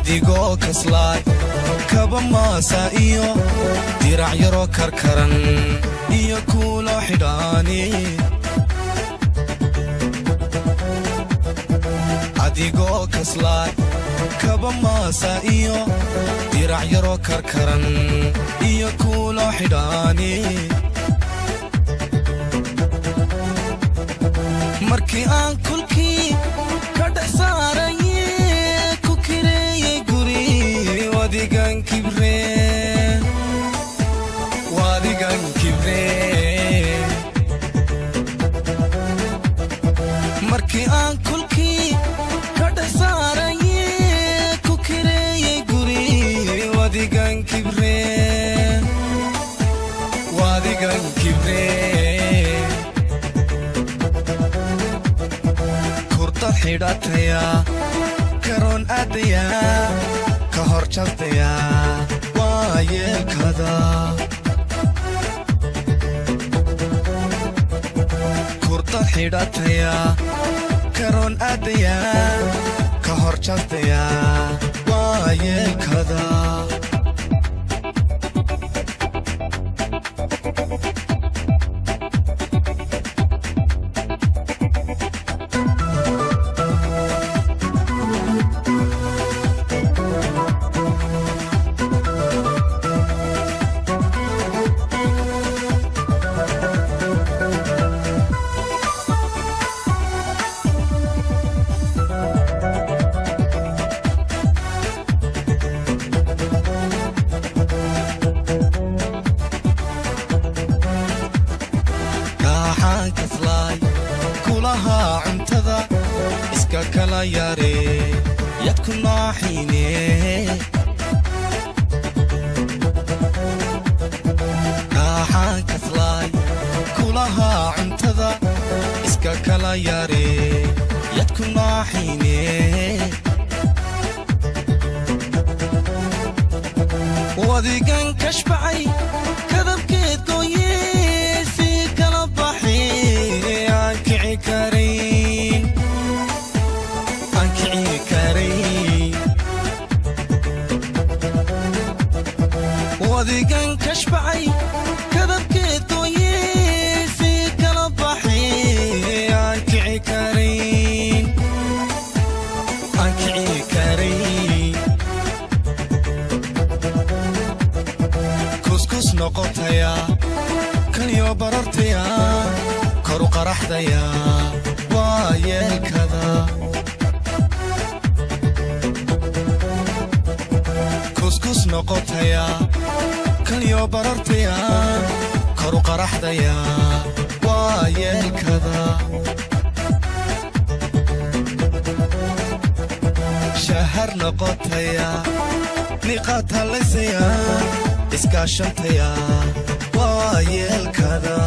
adigoo kaslaay kaba maasa iyo dirac yaro karkaran iyo kuulo xidhaani adigoo kaslaay kaba maasa iyo dirac yaro karkaran iyo kuulo xidhaani markii aan kulkii ka dhex saaraye ku kireeyey guri wadigan kibre markii aan kulkii ka dhex saaraye ku kireeyey guri wadigan kibre kurdad xidhataya karoon aadaya ka hor jabtaya waa yeelkada kurdad xidhataya karoon aadaya ka hor jabtaya waa yeelkada kulahaa cuntada iska kala yare yadku naaxiine kaaxaan kaslaay kulahaa cuntada iska kala yare yadku naaxiine wadigan kashbacay kadabkeed gooye wadigan kashbacay kadabkeed gooye si kala baxay aan kici karayn kuskus noqotaya kaliyo barartaya koru qaraxdaya waa yeelkada kuskus noqotaya kaliyo barartaya koru qaraxdaya waa yeelkada shahar noqotaya niqaad halaysaya iskaashantaya waa yeelkada